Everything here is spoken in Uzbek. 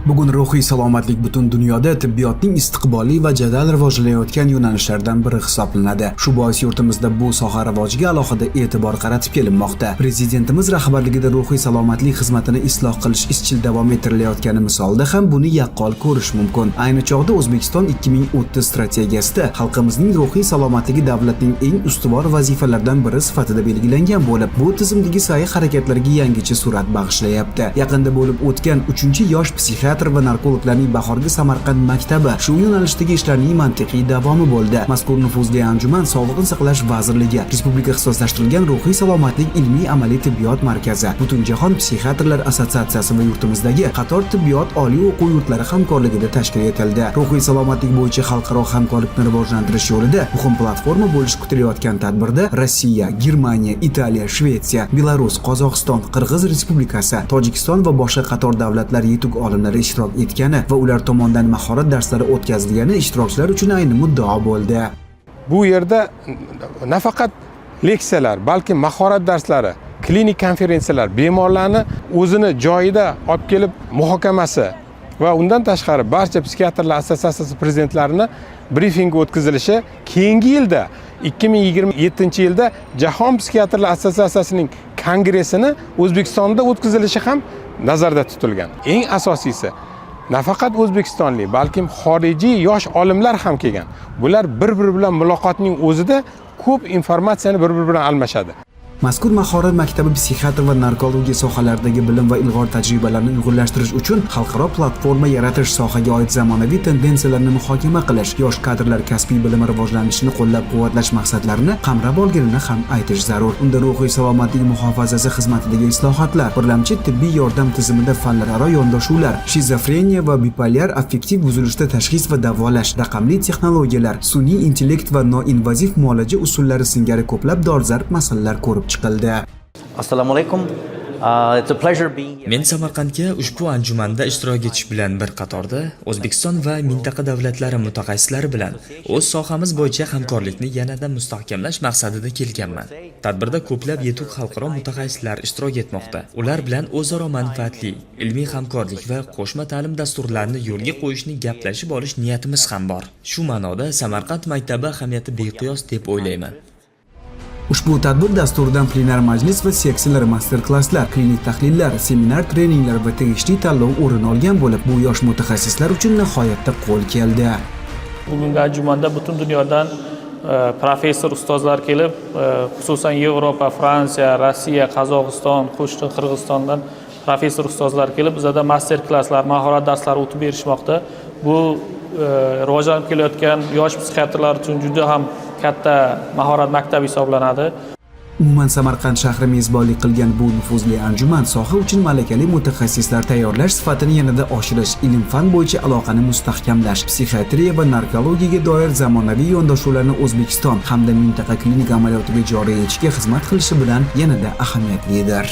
Bugun ruhiy salomatlik butun dunyoda tibbiyotning istiqbolli va jadal rivojlanayotgan yo'nalishlaridan biri hisoblanadi. Shu bois yurtimizda bu soha rivojiga alohida e'tibor qaratib kelinmoqda. Prezidentimiz rahbarligida ruhiy salomatlik xizmatini isloh qilish izchil davom ettirilayotgani misolida ham buni yaqqol ko'rish mumkin. Ayni chog'da O'zbekiston 2030 strategiyasida xalqimizning ruhiy salomatligi davlatning eng ustuvor vazifalaridan biri sifatida belgilangan bo'lib, bu tizimdagi sa'y-harakatlarga yangicha surat bag'ishlayapti. Yaqinda bo'lib o'tgan 3-yosh psixiatr va narkologlarning bahorgi Samarqand maktabi shu yo'nalishdagi ishlarning mantiqiy davomi bo'ldi. Mazkur nufuzli anjuman Sog'liqni saqlash vazirligi, Respublika ixtisoslashtirilgan ruhiy salomatlik ilmiy-amaliy tibbiyot markazi, Butunjahon psixiatrlar assotsiatsiyasi va yurtimizdagi qator tibbiyot oliy o'quv yurtlari hamkorligida tashkil etildi. Ruhiy salomatlik bo'yicha xalqaro hamkorlikni rivojlantirish yo'lida muhim platforma bo'lishi kutilayotgan tadbirda Rossiya, Germaniya, Italiya, Shvetsiya, Belarus, Qozog'iston, Qirg'iz Respublikasi, Tojikiston va boshqa qator davlatlar yetuk olimlari ishtirok etgani va ular tomonidan mahorat darslari o'tkazilgani ishtirokchilar uchun ayni muddao bo'ldi. Bu yerda nafaqat leksiyalar, balki mahorat darslari, klinik konferensiyalar, bemorlarni o'zini joyida olib kelib muhokamasi va undan tashqari barcha psixiatrlar assotsiatsiyasi prezidentlarini brifing o'tkazilishi, keyingi yilda 2027-yilda Jahon psixiatrlar assotsiatsiyasining kongressini O'zbekistonda o'tkazilishi ham nazarda tutilgan. Eng asosiysi nafaqat o'zbekistonlik, balki xorijiy yosh olimlar ham kelgan. Bular bir-biri bilan muloqotning o'zida ko'p informatsiyani bir-biri bilan almashadi. Mazkur mahorat maktabi psixiatr va narkologiya sohalaridagi bilim va ilg'or tajribalarni uyg'unlashtirish uchun xalqaro platforma yaratish, sohaga oid zamonaviy tendensiyalarni muhokama qilish, yosh kadrlar kasbiy bilimi rivojlanishini qo'llab-quvvatlash maqsadlarini qamrab olganini ham aytish zarur. Unda ruhiy salomatlik muhofazasi xizmatidagi islohotlar, birlamchi tibbiy yordam tizimida fanlararo yondashuvlar, shizofreniya va bipolyar affektiv buzilishda tashxis va davolash, raqamli texnologiyalar, sun'iy intellekt va noinvaziv muolaja usullari singari ko'plab dolzarb masalalar ko'rib chiqildi. Assalomu alaykum. It's a pleasure being here. Men Samarqandga ushbu anjumanda ishtirok etish bilan bir qatorda O'zbekiston va mintaqa davlatlari mutaxassislari bilan o'z sohamiz bo'yicha hamkorlikni yanada mustahkamlash maqsadida kelganman. Tadbirda ko'plab yetuk xalqaro mutaxassislar ishtirok etmoqda. Ular bilan o'zaro manfaatli ilmiy hamkorlik va qo'shma ta'lim dasturlarini yo'lga qo'yishni gaplashib olish niyatimiz ham bor. Shu ma'noda Samarqand maktabi ahamiyati beqiyos deb o'ylayman. Ushbu tadbir dasturidan plenar majlis va seksiyalar, master-klasslar, klinik tahlillar, seminar, treninglar va tegishli tanlov o'rin olgan bo'lib, bu yosh mutaxassislar uchun nihoyatda qo'l keldi. Bugungi anjumanda butun dunyodan professor ustozlar kelib, xususan Yevropa, Fransiya, Rossiya, Qozog'iston, qo'shni Qirg'izistondan professor ustozlar kelib, bizda master-klasslar, mahorat darslari o'tib berishmoqda. Bu rivojlanib kelayotgan yosh psixiatrlar uchun juda ham katta mahorat maktabi hisoblanadi. Umuman Samarqand shahri mezbonlik qilgan bu nufuzli anjuman soha uchun malakali mutaxassislar tayyorlash sifatini yanada oshirish, ilm-fan bo'yicha aloqani mustahkamlash, psixiatriya va narkologiyaga doir zamonaviy yondashuvlarni O'zbekiston hamda mintaqa klinik amaliyotiga joriy etishga xizmat qilishi bilan yanada ahamiyatlidir.